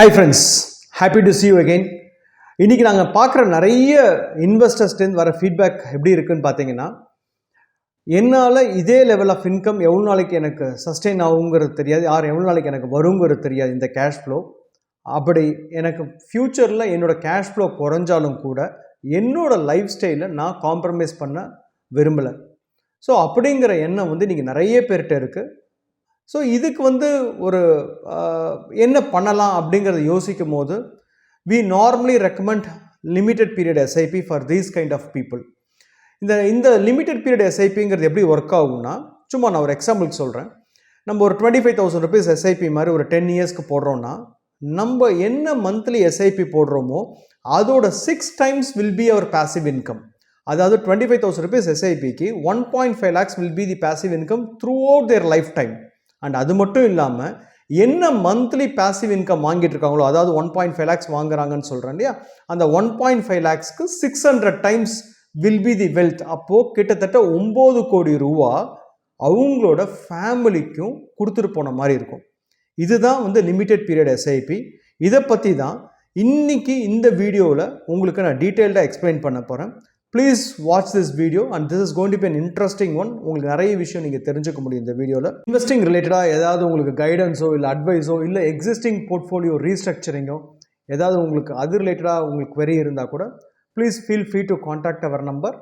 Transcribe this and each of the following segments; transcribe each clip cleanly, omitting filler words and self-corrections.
Hi friends, happy to see you again. இன்றைக்கி நாங்கள் பார்க்குற நிறைய இன்வெஸ்டர்ஸ்லேருந்து வர ஃபீட்பேக் எப்படி இருக்குன்னு பார்த்தீங்கன்னா, என்னால் இதே லெவல் ஆஃப் இன்கம் எவ்வளோ நாளைக்கு எனக்கு சஸ்டெயின் ஆகுங்கிறது தெரியாது, எவ்வளோ நாளைக்கு எனக்கு வருங்கிறது தெரியாது இந்த கேஷ் ஃப்ளோ. அப்படி எனக்கு ஃப்யூச்சரில் என்னோடய கேஷ் ஃப்ளோ குறைஞ்சாலும் கூட என்னோடய லைஃப் ஸ்டைலை நான் காம்ப்ரமைஸ் பண்ண விரும்பலை. ஸோ அப்படிங்கிற எண்ணம் இன்றைக்கி நிறைய பேர்கிட்ட இருக்குது. ஸோ இதுக்கு ஒரு என்ன பண்ணலாம் அப்படிங்கிறத யோசிக்கும் போது we normally recommend limited period SIP for these kind of people. இந்த limited period SIPங்கிறது எப்படி ஒர்க் ஆகும்னா, சும்மா நான் ஒரு எக்ஸாம்பிளுக்கு சொல்கிறேன். நம்ம ஒரு 25,000 rupees SIP மாதிரி ஒரு 10 yearsக்கு போடுறோன்னா, நம்ம என்ன மந்த்லி SIP போடுறோமோ அதோட 6 times will be our passive income. அதாவது 25,000 rupees SIPக்கு 1.5 lakhs will be the passive income throughout their lifetime. And அது மட்டும் இல்லாமல் என்ன மந்த்லி பேசிவ் இன்கம் வாங்கிட்டு இருக்காங்களோ, அதாவது 1.5 lakhs வாங்குறாங்கன்னு சொல்கிறேன் இல்லையா, அந்த 1.5 lakhsக்கு 600 times will be the wealth. அப்போது கிட்டத்தட்ட 9 கோடி ரூபா அவங்களோட ஃபேமிலிக்கும் கொடுத்துட்டு போன மாதிரி இருக்கும். இதுதான் லிமிடெட் பீரியட் SIP. இதை பற்றி தான் இன்னைக்கு இந்த வீடியோவில் உங்களுக்கு நான் டீட்டெயில்டாக எக்ஸ்பிளைன் பண்ண போகிறேன். Please watch this video and this is going to be an interesting one. உங்களுக்கு நிறைய விஷயம் நீங்கள் தெரிஞ்சுக்க முடியும் இந்த வீடியோவில். இன்வெஸ்டிங் ரிலேட்டடாக ஏதாவது உங்களுக்கு கைடன்ஸோ இல்லை அட்வைஸோ இல்லை எக்ஸிஸ்டிங் போர்ட்ஃபோலியோ ரீஸ்ட்ரக்சரிங்கோ ஏதாவது உங்களுக்கு அது ரிலேட்டடாக உங்களுக்கு query இருந்தால் கூட please feel free to contact our number.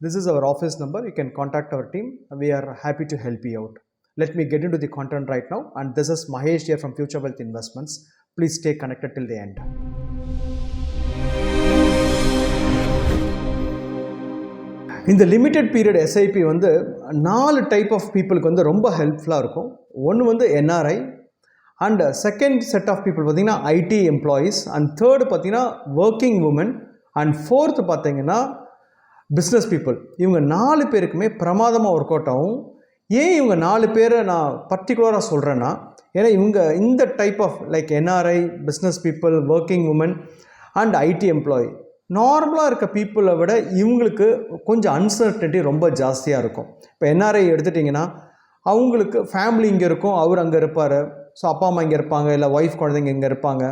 This is our office number. You can contact our team. We are happy to help you out. Let me get into the content right now and this is Mahesh here from Future Wealth Investments. Please stay connected till the end. இந்த limited period SIP 4 type of பீப்புளுக்கு ரொம்ப ஹெல்ப்ஃபுல்லாக இருக்கும். ஒன்று NRI, and second set of people பார்த்திங்கன்னா IT employees, and third பார்த்திங்கன்னா working women, and fourth பார்த்திங்கன்னா business people. இவங்க 4 பேருக்குமே பிரமாதமாக ஒர்க் அவுட் ஆகும். ஏன் இவங்க 4 பேரை நான் பர்டிகுலராக சொல்கிறேன்னா, ஏன்னா இவங்க இந்த type of like NRI, business people, working women and IT employee நார்மலாக இருக்க பீப்புளை விட இவங்களுக்கு கொஞ்சம் அன்சர்டனிட்டி ரொம்ப ஜாஸ்தியாக இருக்கும். இப்போ NRI எடுத்துட்டிங்கன்னா அவங்களுக்கு ஃபேமிலி இங்கே இருக்கும், அவர் அங்கே இருப்பார். ஸோ அப்பா அம்மா இங்கே இருப்பாங்க, இல்லை ஒய்ஃப் குழந்தைங்க இங்கே இருப்பாங்க.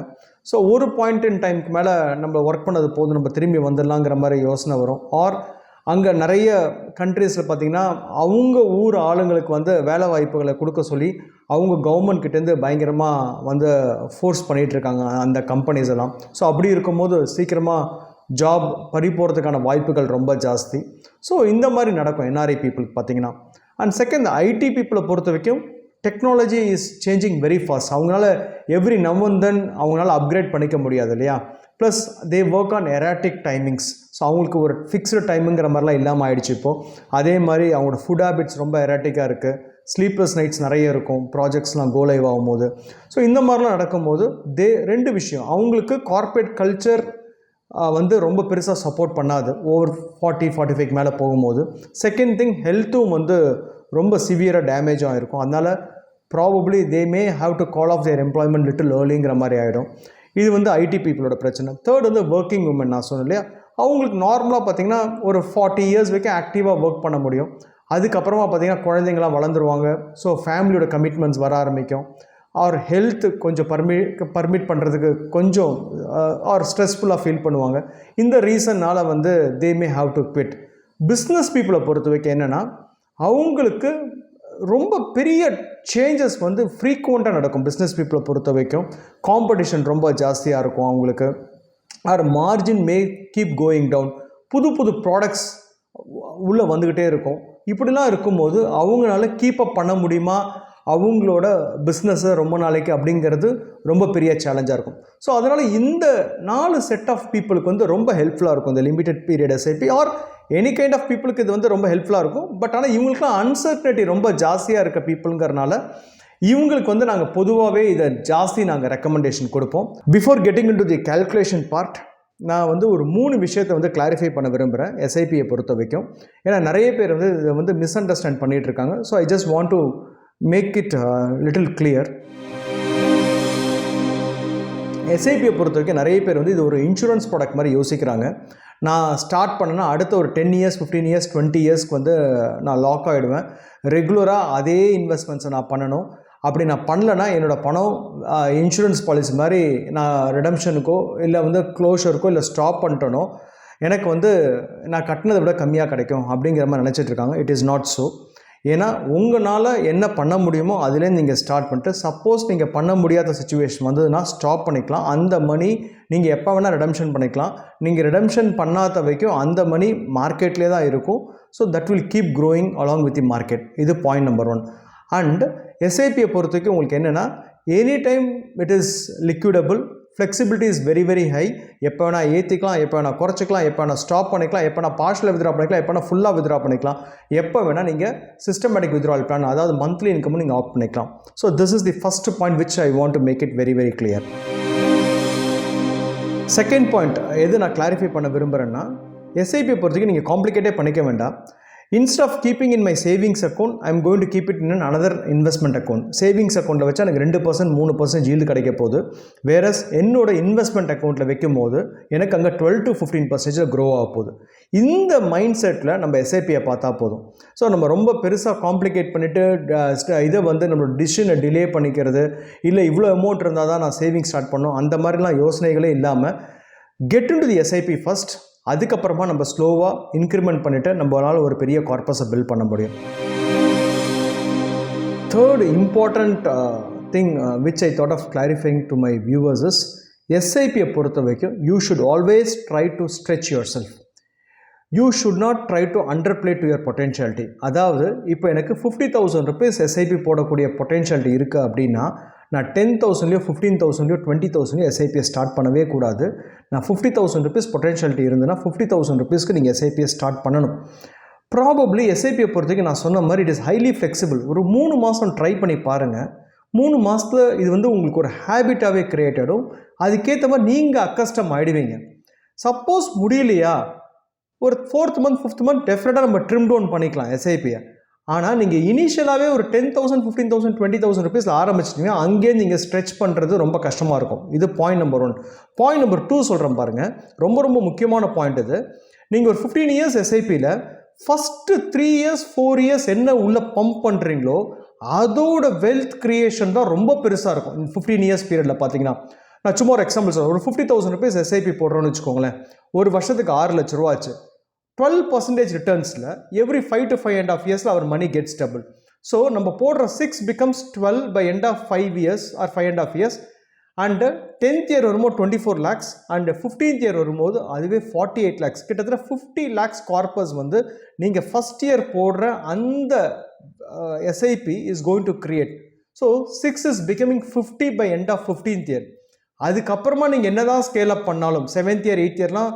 ஸோ ஒரு பாயிண்ட் இன் டைமுக்கு மேலே நம்ம ஒர்க் பண்ணது போதும், நம்ம திரும்பி வந்துடலாங்கிற மாதிரி யோசனை வரும். ஆர் அங்கே நிறைய கண்ட்ரீஸில் பார்த்திங்கன்னா அவங்க ஊர் ஆளுங்களுக்கு வேலை வாய்ப்புகளை கொடுக்க சொல்லி அவங்க கவர்மெண்ட்கிட்டேருந்து பயங்கரமாக ஃபோர்ஸ் பண்ணிகிட்ருக்காங்க அந்த கம்பெனிஸ் எல்லாம். ஸோ அப்படி இருக்கும்போது சீக்கிரமாக ஜாப் பறி போகிறதுக்கான வாய்ப்புகள் ரொம்ப ஜாஸ்தி. ஸோ இந்த மாதிரி நடக்கும் NRI பீப்புளுக்கு பார்த்திங்கன்னா. அண்ட் செகண்ட் IT பீப்புளை பொறுத்த வரைக்கும் technology is changing very fast. அவங்களால எவ்ரி நவ் அண்ட் தென் அவங்களால அப்கிரேட் பண்ணிக்க முடியாது இல்லையா. Plus they work on erotic timings. So அவங்களுக்கு ஒரு ஃபிக்ஸ்டு டைமுங்கிற மாதிரிலாம் இல்லாமல் ஆயிடுச்சு இப்போது. அதே மாதிரி அவங்களோட ஃபுட் ஹேபிட்ஸ் ரொம்ப எராட்டிக்காக இருக்குது. ஸ்லீப்லெஸ் நைட்ஸ் நிறைய இருக்கும் ப்ராஜெக்ட்ஸ்லாம் கோ லைவ் ஆகும்போது. ஸோ இந்த மாதிரிலாம் நடக்கும்போது ரெண்டு விஷயம், அவங்களுக்கு கார்ப்பரேட் கல்ச்சர் ரொம்ப பெருசாக சப்போர்ட் பண்ணாது ஓவர் 40-45 மேலே போகும்போது. செகண்ட் திங், ஹெல்த்தும் ரொம்ப சிவியராக டேமேஜ் ஆகிருக்கும். அதனால் probably they may have to call off their employment little ஏர்லிங்கிற மாதிரி ஆகிடும். இது IT பீப்புளோட பிரச்சனை. Third working women. நான் சொன்னேன் இல்லையா, அவங்களுக்கு நார்மலாக பார்த்திங்கன்னா ஒரு 40 years வரைக்கும் ஆக்டிவாக ஒர்க் பண்ண முடியும். அதுக்கப்புறமா பார்த்திங்கன்னா குழந்தைங்களாம் வளர்ந்துருவாங்க. ஸோ ஃபேமிலியோட கமிட்மெண்ட்ஸ் வர ஆரம்பிக்கும். ஆர் ஹெல்த் கொஞ்சம் பர்மிட் பண்ணுறதுக்கு கொஞ்சம் ஆர் ஸ்ட்ரெஸ்ஃபுல்லாக ஃபீல் பண்ணுவாங்க. இந்த ரீசன்னால் they may have to quit. Business பீப்புளை பொறுத்த வரைக்கும் என்னென்னா, அவங்களுக்கு ரொம்ப பெரிய சேஞ்சஸ் ஃப்ரீக்வெண்ட்டாக நடக்கும். பிஸ்னஸ் பீப்புளை பொறுத்த வரைக்கும் காம்படிஷன் ரொம்ப ஜாஸ்தியாக இருக்கும் அவங்களுக்கு. Our margin may keep going down. புது புது ப்ராடக்ட்ஸ் உள்ளே வந்துக்கிட்டே இருக்கும். இப்படிலாம் இருக்கும்போது அவங்களால கீப் அப் பண்ண முடியுமா அவங்களோட பிஸ்னஸை ரொம்ப நாளைக்கு அப்படிங்கிறது ரொம்ப பெரிய சேலஞ்சாக இருக்கும். ஸோ அதனால் இந்த 4 செட் ஆஃப் பீப்புளுக்கு ரொம்ப ஹெல்ப்ஃபுல்லாக இருக்கும் இந்த limited period SIP. Or any kind of பீப்புளுக்கு இது ரொம்ப ஹெல்ப்ஃபுல்லாக இருக்கும். பட் ஆனால் இவங்களுக்குலாம் அன்சர்டனிட்டி ரொம்ப ஜாஸ்தியாக இருக்க பீப்புளுங்கிறனால இவங்களுக்கு நாங்கள் பொதுவாகவே இதை ஜாஸ்தி நாங்கள் ரெக்கமெண்டேஷன் கொடுப்போம். Before getting in to the calculation part, நான் ஒரு 3 விஷயத்தை கிளாரிஃபை பண்ண விரும்புகிறேன் SIPயை பொறுத்த வரைக்கும். ஏன்னா நிறைய பேர் இதை மிஸ் அண்டர்ஸ்டாண்ட் பண்ணிகிட்டு இருக்காங்க. So I just want to make it little clear. SIPயை பொறுத்த வரைக்கும் நிறைய பேர் இது ஒரு இன்சூரன்ஸ் ப்ராடக்ட் மாதிரி யோசிக்கிறாங்க. நான் ஸ்டார்ட் பண்ணேன்னா அடுத்த ஒரு 10 years, 15 years, 20 yearsக்கு நான் லாக் ஆகிடுவேன். ரெகுலராக அதே இன்வெஸ்ட்மெண்ட்ஸை நான் பண்ணணும். அப்படி நான் பண்ணலைன்னா என்னோடய பணம் இன்சூரன்ஸ் பாலிசி மாதிரி நான் ரிடம்ஷனுக்கோ இல்லை வந்து க்ளோஷருக்கோ இல்லை ஸ்டாப் பண்ணிட்டனோ எனக்கு வந்து நான் கட்டினதை விட கம்மியாக கிடைக்கும் அப்படிங்கிற மாதிரி நினச்சிட்ருக்காங்க. It is not so. ஏன்னா உங்களால் என்ன பண்ண முடியுமோ அதுலேருந்து நீங்கள் ஸ்டார்ட் பண்ணிட்டு, சப்போஸ் நீங்கள் பண்ண முடியாத சுச்சுவேஷன் வந்ததுன்னா ஸ்டாப் பண்ணிக்கலாம். அந்த மணி நீங்கள் எப்போ வேணால் ரிடம்ஷன் பண்ணிக்கலாம். நீங்கள் ரிடம்ஷன் பண்ணாத வரைக்கும் அந்த மணி மார்க்கெட்லேயே தான் இருக்கும். So that will keep growing along with the market. இது பாயிண்ட் நம்பர் 1. அண்ட் எஸ்ஐபியை பொறுத்த வரைக்கும் உங்களுக்கு என்னென்னா, any time it is liquidable, flexibility is very very high. எப்போ வேணால் ஏற்றிக்கலாம், எப்போ வேணால் குறைச்சிக்கலாம், எப்போ வேணால் ஸ்டாப் பண்ணிக்கலாம், எப்போ வேணால் பார்ஷியலாக வித்ட்ரா பண்ணிக்கலாம், எப்போ வேணால் ஃபுல்லாக வித்ட்ரா பண்ணிக்கலாம், எப்போ வேணால் நீங்கள் சிஸ்டமேட்டிக் வித்ட்ராவல் பிளான், அதாவது மந்த்லி இன்கம் நீங்கள் ஆஃப் பண்ணிக்கலாம். So this is the first point which I want to make it very very clear. Second point எது நான் கிளாரிஃபை பண்ண விரும்புகிறேன்னா, எஸ்ஐபியை பொறுத்தவரைக்கும் நீங்கள் காம்ப்ளிகேட்டே பண்ணிக்க வேண்டாம். Instead of keeping in my savings account, I am going to keep it in another investment account. Savings account வச்சா எனக்கு 2% 3% yield கிடைக்க போகுது. வேறஸ் என்னோட இன்வெஸ்ட்மெண்ட் அக்கௌண்ட்டில் வைக்கும் போது எனக்கு அங்கே 12 to 15% க்ரோ ஆக போகுது. இந்த மைண்ட் செட்டில் நம்ம எஸ்ஐபியை பார்த்தா போதும். ஸோ நம்ம ரொம்ப பெருசாக காம்ப்ளிகேட் பண்ணிவிட்டு இதை வந்து நம்மளோட டிசிஷனை டிலே பண்ணிக்கிறது, இல்லை இவ்வளோ அமௌண்ட் இருந்தால் தான் நான் சேவிங் ஸ்டார்ட் பண்ணணும், அந்த மாதிரிலாம் யோசனைகளே இல்லாமல் கெட் இன் டு தி எஸ்ஐபி ஃபஸ்ட். அதுக்கப்புறமா நம்ம ஸ்லோவாக இன்க்ரிமெண்ட் பண்ணிவிட்டு நம்மளால் ஒரு பெரிய கார்பஸை பில்ட் பண்ண முடியும். Third important thing which I thought of clarifying to my viewers is, எஸ்ஐபியை பொறுத்த வரைக்கும் you should always try to stretch yourself. You should not try to underplay to your potentiality. அதாவது இப்போ எனக்கு 50,000 rupees SIP போடக்கூடிய potentiality இருக்குது அப்படின்னா, நான் 10,000லையோ 15,000லையோ 20,000லையோ எஸ்ஐபியை ஸ்டார்ட் பண்ணவே கூடாது. நான் 50,000 rupees பொட்டென்ஷியாலிட்டி இருந்ததுன்னா 50,000 rupeesக்கு நீங்கள் எஸ்ஐபியை ஸ்டார்ட் பண்ணணும். ப்ராபப்ளி எஸ்ஐபியை பொறுத்தவரைக்கும் நான் சொன்ன மாதிரி இட் இஸ் ஹைலி ஃப்ளெக்சிபிள். ஒரு 3 மாதம் ட்ரை பண்ணி பாருங்கள். 3 மாதத்தில் இது வந்து உங்களுக்கு ஒரு ஹேபிட்டாகவே க்ரியேட் ஆகிடும். அதுக்கேற்ற மாதிரி நீங்கள் அக்கஸ்டம் ஆகிடுவீங்க. சப்போஸ் முடியலையா, ஒரு 4th month 5th month டெஃபினட்டாக நம்ம ட்ரிம் டவுன் பண்ணிக்கலாம் எஸ்ஐபியை. ஆனால் நீங்கள் இனிஷியலாகவே ஒரு 10,000 15,000 20,000 rupeesல ஆரம்பிச்சிட்டிங்கன்னா அங்கேயே நீங்கள் ஸ்ட்ரெச் பண்ணுறது ரொம்ப கஷ்டமாக இருக்கும். இது பாயிண்ட் நம்பர் 1. பாயிண்ட் நம்பர் 2 சொல்கிறேன் பாருங்கள், ரொம்ப ரொம்ப முக்கியமான பாயிண்ட் இது. நீங்கள் ஒரு 15 years எஸ்ஐபியில் ஃபஸ்ட்டு 3 years 4 years என்ன உள்ளே பம்ப் பண்ணுறீங்களோ அதோட வெல்த் க்ரியேஷன் தான் ரொம்ப பெருசாக இருக்கும். 15 years பீரியடில் பார்த்தீங்கன்னா, நான் சும்மா ஒரு எக்ஸாம்பிள் சொல்கிறேன். ஒரு 50,000 rupees எஸ்ஐபி போடுறோன்னு வச்சுக்கோங்களேன். ஒரு வருஷத்துக்கு 6 லட்ச ரூபா ஆச்சு. 12% ரிட்டர்ன்ஸில் every 5 to 5.5 years our money gets double. So நம்ம போடுற 6 becomes 12 by end of 5 years or 5.5 years. And 10th year வரும்போது 24 lakhs அண்டு 15th year வரும்போது அதுவே 48 lakhs. கிட்டத்தட்ட 50 lakhs கார்பஸ் வந்து நீங்கள் ஃபஸ்ட் இயர் போடுற அந்த SIP is going to create. So 6 is becoming 50 by end of 15th year. அதுக்கப்புறமா நீங்கள் என்ன தான் ஸ்கேல் அப் பண்ணாலும் 7th year 8th yearலாம்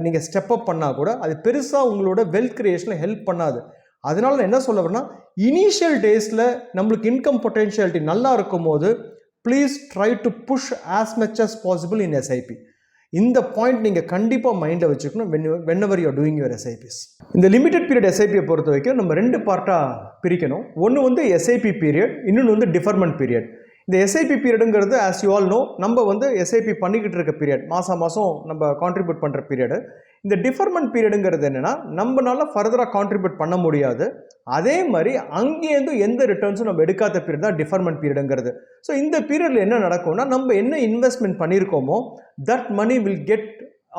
நீங்கள் ஸ்டெப் அப் பண்ணால் கூட அது பெருசாக உங்களோட வெல்த் கிரியேஷனில் ஹெல்ப் பண்ணாது. அதனால நான் என்ன சொல்ல வரேன்னா, இனிஷியல் டேஸில் நம்மளுக்கு இன்கம் பொட்டென்ஷியாலிட்டி நல்லா இருக்கும் போது please try to push as much as possible in SIP. இந்த பாயிண்ட் நீங்கள் கண்டிப்பாக மைண்டில் வச்சுக்கணும் whenever you are doing your SIPs. இந்த லிமிடெட் பீரியட் எஸ்ஐபியை பொறுத்த வரைக்கும் நம்ம 2 பார்ட்டாக பிரிக்கணும். ஒன்று வந்து எஸ்ஐபி பீரியட், இன்னொன்று வந்து டிஃபர்மெண்ட் பீரியட். இந்த எஸ்ஐபி பீரியடுங்கிறது ஆஸ் யூ ஆல் நோ, நம்ம வந்து எஸ்ஐபி பண்ணிக்கிட்டு இருக்க பீரியட், மாதம் நம்ம கான்ட்ரிபியூட் பண்ணுற பீரியடு. இந்த டிஃபர்மெண்ட் பீரியடுங்கிறது என்னென்னா, நம்மளால ஃபர்தராக கான்ட்ரிபியூட் பண்ண முடியாது. அதே மாதிரி அங்கேருந்து எந்த ரிட்டர்ன்ஸும் நம்ம எடுக்காத பீரியட் தான் டிஃபர்மெண்ட் பீரியடுங்கிறது. ஸோ இந்த பீரியடில் என்ன நடக்கும்னா, நம்ம என்ன இன்வெஸ்ட்மெண்ட் பண்ணியிருக்கோமோ that money will get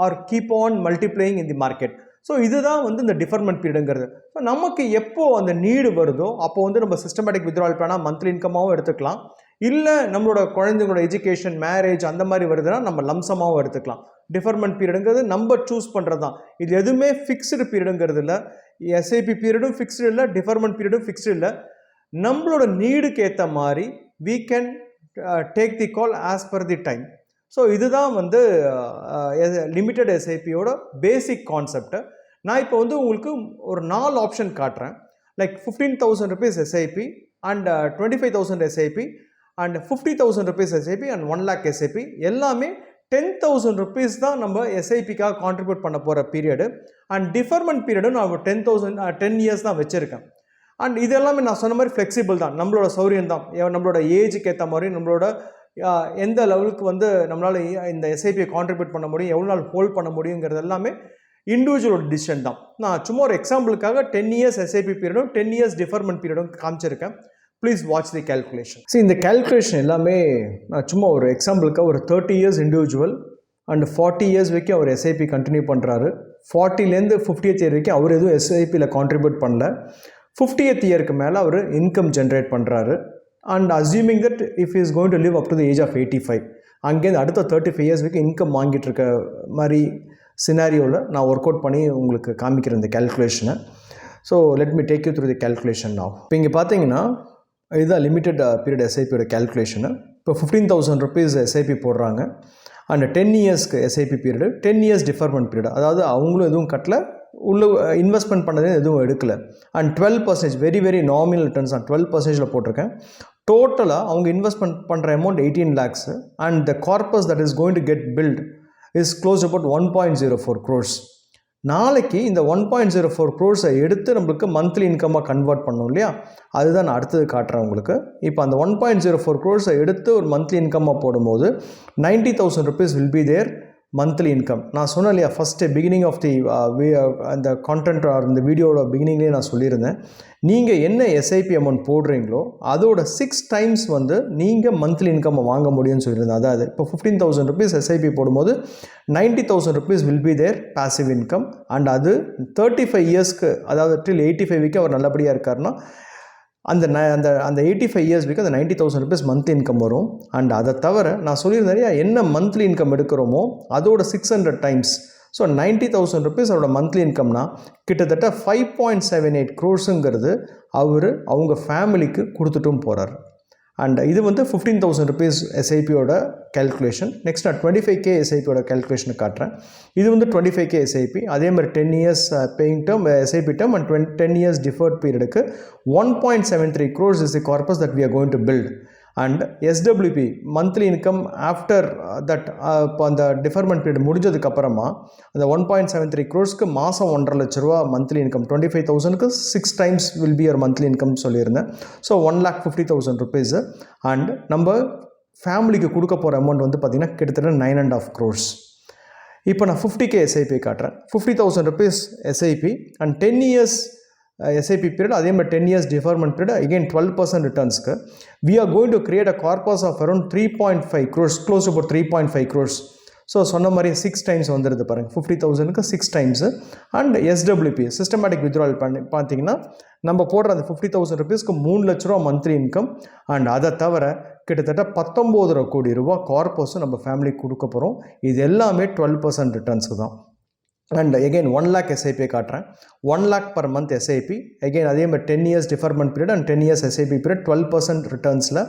or keep on multiplying in the market. So இதுதான் வந்து இந்த டிஃபர்மெண்ட் பீரியடுங்கிறது. ஸோ நமக்கு எப்போ அந்த நீடு வருதோ அப்போ வந்து நம்ம சிஸ்டமேட்டிக் வித்ட்ராவல் பிளானாக மந்த்லி இன்கமாகவும் எடுத்துக்கலாம். இல்லை நம்மளோட குழந்தைங்களோட எஜுகேஷன், மேரேஜ் அந்த மாதிரி வருதுன்னா நம்ம லம்சமாகவும் எடுத்துக்கலாம். டிஃபர்மெண்ட் பீரியடுங்கிறது நம்ம சூஸ் பண்ணுறது தான். இது எதுவுமே ஃபிக்ஸ்டு பீரியடுங்கிறது இல்லை. எஸ்ஐபி பீரியடும் ஃபிக்ஸ்டு இல்லை, டிஃபர்மெண்ட் பீரியடும் ஃபிக்ஸ்டு இல்லை. நம்மளோட நீடுக்கு ஏற்ற மாதிரி we can take the call as per the time. So இதுதான் வந்து லிமிட்டட் எஸ்ஐபியோட பேசிக் கான்செப்ட். நான் இப்போ வந்து உங்களுக்கு ஒரு 4 ஆப்ஷன் காட்டுறேன். Like 15,000 rupees SIP and 25,000 SIP and 50,000 rupees SIP and 1 lakh SIP. எல்லாமே 10,000 rupees தான் நம்ம எஸ்ஐபிக்காக கான்ட்ரிபியூட் பண்ண போகிற பீரியடு. அண்ட் டிஃபர்மெண்ட் பீரியடும் நான் 10 years தான் வச்சுருக்கேன். அண்ட் இது எல்லாமே நான் சொன்ன மாதிரி ஃப்ளெக்சிபிள் தான், நம்மளோட சௌரியம் தான். நம்மளோட ஏஜுக்கு ஏற்ற மாதிரி நம்மளோட எந்த லெவலுக்கு வந்து நம்மளால் இந்த எஸ்ஐபியை கான்ட்ரிபியூட் பண்ண முடியும், எவ்வளோ நாள் ஹோல்ட் பண்ண முடியுங்கிறது எல்லாமே இண்டிவிஜுவலோட டிசிஷன் தான். நான் சும்மா ஒரு எக்ஸாம்பிளுக்காக 10 years எஸ்ஐபி பீரியடும் 10 years டிஃபர்மெண்ட் பீரியடும் காமிச்சிருக்கேன். Please watch the calculation. See, இந்த கேல்குலேஷன் எல்லாமே நான் சும்மா ஒரு எக்ஸாம்பிளுக்காக ஒரு 30 இயர்ஸ் இண்டிவிஜுவல் அண்ட் 40 இயர்ஸ் வரைக்கும் அவர் எஸ்ஐபி கண்டினியூ பண்ணுறாரு. 40லேருந்து 50th இயர் வரைக்கும் அவர் எதுவும் எஸ்ஐபியில் கான்ட்ரிபியூட் பண்ணல. 50th இயருக்கு மேலே அவர் இன்கம் ஜென்ரேட் பண்ணுறாரு. And assuming that if is going to live up to the age of 85, அங்கேருந்து அடுத்த 35 இயர்ஸ் வரைக்கும் இன்கம் வாங்கிட்டு இருக்க மாதிரி சினாரியோவில் நான் ஒர்க் அவுட் பண்ணி உங்களுக்கு காமிக்கிறேன் இந்த கேல்குலேஷனை. So let me take you through the calculation now. இப்போ இங்கே பார்த்தீங்கன்னா இதுதான் லிமிட்டட் பீரியட் எஸ்ஐபியோட கேல்குலேஷனு. இப்போ 15,000 rupees எஸ்ஐபி போடுறாங்க. அண்ட் 10 இயர்ஸ்க்கு SIP period, 10 years deferment period, அதாவது அவங்களும் எதுவும் கட்டல, உள்ள இன்வெஸ்ட்மெண்ட் பண்ணதே எதுவும் எடுக்கல. And 12%, very very nominal returns நான் 12% போட்டிருக்கேன். டோட்டலாக அவங்க இன்வெஸ்ட்மெண்ட் பண்ணுற amount 18 lakhs and the corpus that is going to get built is close about 1.04 crores. நாளைக்கு இந்த 1.04 crores எடுத்து நம்மளுக்கு மந்த்லி இன்கம்மாக கன்வெர்ட் பண்ணோம் இல்லையா, அதுதான் நான் அடுத்தது காட்டுறேன் உங்களுக்கு. இப்போ அந்த 1.04 crores எடுத்து ஒரு மந்த்லி இன்கம்மாக போடும்போது 90,000 rupees will be there monthly income. நான் சொன்னேன் இல்லையா, ஃபஸ்ட்டு பிகினிங் ஆஃப் தி அந்த கான்டென்ட் இந்த வீடியோட பிகினிங்லேயே நான் சொல்லியிருந்தேன், நீங்கள் என்ன எஸ்ஐபி அமௌண்ட் போடுறீங்களோ அதோட 6 times வந்து நீங்கள் மந்த்லி இன்கம் வாங்க முடியும்னு சொல்லியிருந்தேன். அதாவது இப்போ 15,000 rupees எஸ்ஐபி போடும்போது 90,000 rupees will be there passive income. And அது 35 இயர்ஸ்க்கு, அதாவது டில் 85 வரைக்கும் அவர் நல்லபடியாக இருக்காருன்னா அந்த 85 இயர்ஸ் வரைக்கும் அந்த 90,000 rupees மந்த்லி இன்கம் வரும். அண்ட் அதை தவிர நான் சொல்லியிருந்தேன் என்ன மந்த்லி இன்கம் எடுக்கிறோமோ அதோட 600 times. ஸோ 90,000 rupees அவரோட மந்த்லி இன்கம்னா கிட்டத்தட்ட 5.78 crores அவங்க ஃபேமிலிக்கு கொடுத்துட்டும் போகிறார். அண்ட் இது வந்து 15,000 rupees எஸ்ஐபியோட கேல்குலேஷன். நெக்ஸ்ட் நான் 25K எஸ்ஐபியோட கேல்குலேஷனை காட்டுறேன். இது வந்து 25K எஸ்ஐபி, அதே மாதிரி 10 years paying term SIP term and 10 years deferred பீரியடுக்கு 1.73 crores is the corpus that we are going to build. And SWP monthly income after that, இப்போ அந்த டிஃபர்மெண்ட் பீரியட் முடிஞ்சதுக்கப்புறமா அந்த 1.73 crores மாதம் 1.5 லட்ச ரூபா மந்த்லி இன்கம், 25,000க்கு 6 times will be your monthly income சொல்லியிருந்தேன். So 1,50,000 rupees. And நம்ம ஃபேமிலிக்கு கொடுக்க போகிற அமௌண்ட் வந்து பார்த்திங்கன்னா கிட்டத்தட்ட 9.5 crores. இப்போ நான் 50K எஸ்ஐபி காட்டுறேன். 50,000 rupees SIP and 10 years SIP period, அதே மாதிரி 10 years deferment period, again 12% ரிட்டர்ன்ஸ்க்கு we are going to create a corpus of around 3.5 crores, close to about 3.5 crores. So சொன்ன மாதிரி 6 times வந்துடுது பாருங்கள், 50,000க்கு 6 times. And SWP systematic withdrawal பண்ணி பார்த்தீங்கன்னா நம்ம போடுற அந்த 50,000 rupeesக்கு 3 லட்ச ரூபா மந்த்லி இன்கம். அண்ட் அதை தவிர கிட்டத்தட்ட 19.5 கோடி ரூபா கார்பஸும் நம்ம ஃபேமிலிக்கு கொடுக்க போகிறோம். இது எல்லாமே 12% ரிட்டர்ன்ஸுக்கு தான். அண்ட் எகெயின் 1 lakh எஸ்ஐபி காட்டுறேன். 1 lakh per month SIP, again அதே மாதிரி 10 years deferment period and 10 years SIP period 12% ரிட்டர்ன்ஸில்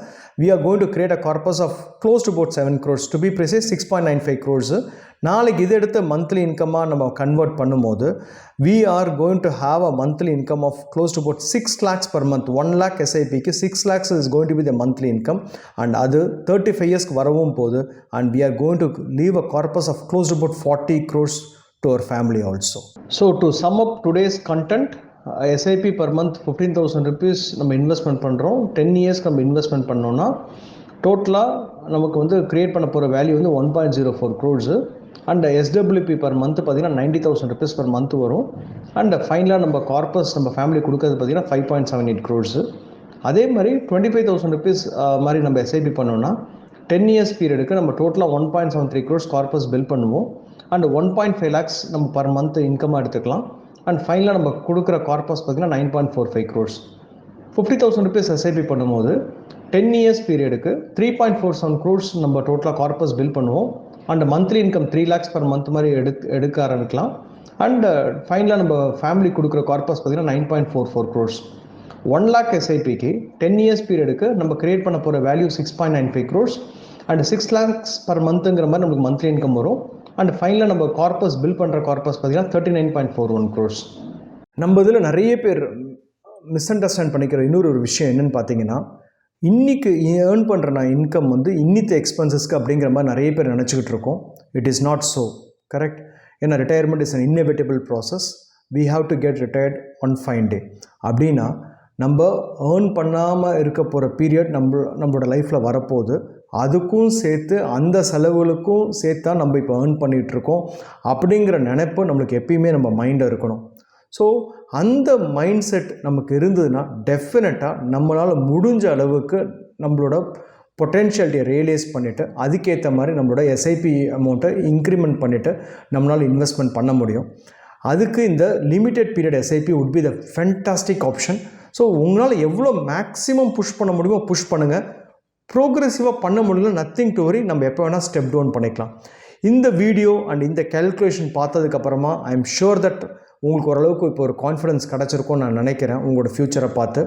we are going to create a corpus of close to about 7 crores, to be precise 6.95 crores. நாளைக்கு இது எடுத்து monthly இன்கமாக நம்ம convert பண்ணும்போது we are going to have a monthly income of close to about 6 lakhs per month. 1 lakh எஸ்ஐபிக்கு 6 lakhs is going to be the monthly income. And அது 35 இயர்ஸ்க்கு வரவும் போகுது. And we are going to leave a corpus of close to about 40 crores to our family also. So to sum up today's content, SIP per month 15,000 rupees நம்ம investment பண்ணுறோம். 10 இயர்ஸ்க்கு நம்ம investment பண்ணோன்னா டோட்டலாக நமக்கு வந்து க்ரியேட் பண்ண போகிற வேல்யூ வந்து 1.04 crores. And SWP per month பார்த்திங்கன்னா 90,000 rupees per month வரும். அண்ட் ஃபைனலாக நம்ம கார்பஸ் நம்ம ஃபேமிலி கொடுக்கறது பார்த்திங்கன்னா 5.78 crores. அதே மாதிரி 25,000 rupees மாதிரி நம்ம எஸ்ஐபி பண்ணோன்னா 10 இயர்ஸ் பீரியடுக்கு நம்ம டோட்டலாக 1.73 crores கார்பஸ் பில் பண்ணுவோம். அண்ட் 1.5 lakhs நம்ம பர் மந்த் இன்கமாக எடுத்துக்கலாம். அண்ட் ஃபைனலாக நம்ம கொடுக்குற கார்பஸ் பார்த்திங்கன்னா 9.45 crores. 50,000 rupees எஸ்ஐபி பண்ணும்போது 10 இயர்ஸ் பீரியடுக்கு 3.47 crores நம்ம டோட்டலாக கார்பஸ் பில் பண்ணுவோம். And monthly income 3 lakhs per month மாதிரி எடுக்க ஆரம்பிக்கலாம். அண்ட் ஃபைனலாக நம்ம ஃபேமிலி கொடுக்குற கார்பஸ் பார்த்திங்கன்னா 9.44 crores. 1 lakh எஸ்ஐபிக்கு 10 இயர்ஸ் பீரியடுக்கு நம்ம கிரியேட் பண்ண போகிற value 6.95 crores. And 6 lakhs per monthங்கிற மாதிரி நமக்கு மந்த்லி இன்கம் வரும். அண்ட் ஃபைனலாக நம்ம கார்பஸ் பில் பண்ணுற கார்பஸ் பார்த்திங்கன்னா 39.41 crores. நம்ம இதில் நிறைய பேர் மிஸ் அண்டர்ஸ்டாண்ட் பண்ணிக்கிற இன்னொரு விஷயம் என்னென்னு பார்த்தீங்கன்னா, இன்றைக்கி ஏர்ன் பண்ணுற நான் இன்கம் வந்து இன்னித்த எக்ஸ்பென்சஸ்க்கு அப்படிங்கிற மாதிரி நிறைய பேர் நினச்சிக்கிட்டு இருக்கோம். It is not so correct. ஏன்னா retirement is an inevitable process. We have to get retired one fine day. அப்படின்னா நம்ம ஏர்ன் பண்ணாமல் இருக்க போகிற பீரியட் நம்மளோட லைஃப்பில் வரப்போகுது. அதுக்கும் சேர்த்து அந்த செலவுகளுக்கும் சேர்த்தா நம்ம இப்போ ஏர்ன் பண்ணிகிட்ருக்கோம் அப்படிங்கிற நினைப்பு நம்மளுக்கு எப்பயுமே நம்ம மைண்டில் இருக்கணும். ஸோ அந்த மைண்ட் செட் நமக்கு இருந்ததுன்னா டெஃபினட்டாக நம்மளால் முடிஞ்ச அளவுக்கு நம்மளோட பொட்டென்ஷியாலிட்டியை ரியலைஸ் பண்ணிவிட்டு அதுக்கேற்ற மாதிரி நம்மளோட எஸ்ஐபி அமௌண்ட்டை இன்க்ரிமெண்ட் பண்ணிவிட்டு நம்மளால் இன்வெஸ்ட்மெண்ட் பண்ண முடியும். அதுக்கு இந்த limited period SIP would be the fantastic option. So உங்களால் எவ்வளோ மேக்ஸிமம் புஷ் பண்ண முடியுமோ புஷ் பண்ணுங்கள். ப்ரோக்ரெசிவாக பண்ண முடியல, நத்திங் டு வரி, நம்ம எப்போ வேணால் ஸ்டெப் டவுன் பண்ணிக்கலாம். இந்த வீடியோ அண்ட் இந்த கேல்குலேஷன் பார்த்ததுக்கப்புறமா ஐ எம் ஷுர் தட் உங்களுக்கு ஓரளவுக்கு இப்போ ஒரு கான்ஃபிடன்ஸ் கிடச்சிருக்கும்னு நான் நினைக்கிறேன் உங்களோட ஃப்யூச்சரை பார்த்து.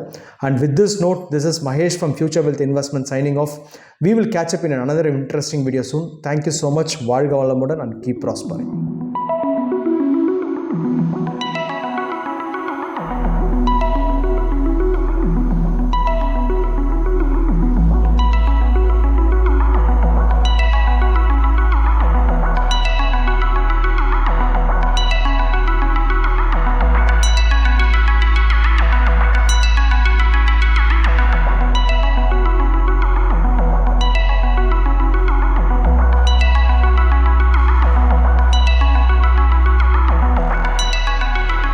And with this note, this is Mahesh from Future Wealth investment signing off. We will catch up in another interesting video soon. Thank you so much. வாழ்க வளமுடன் and keep prospering.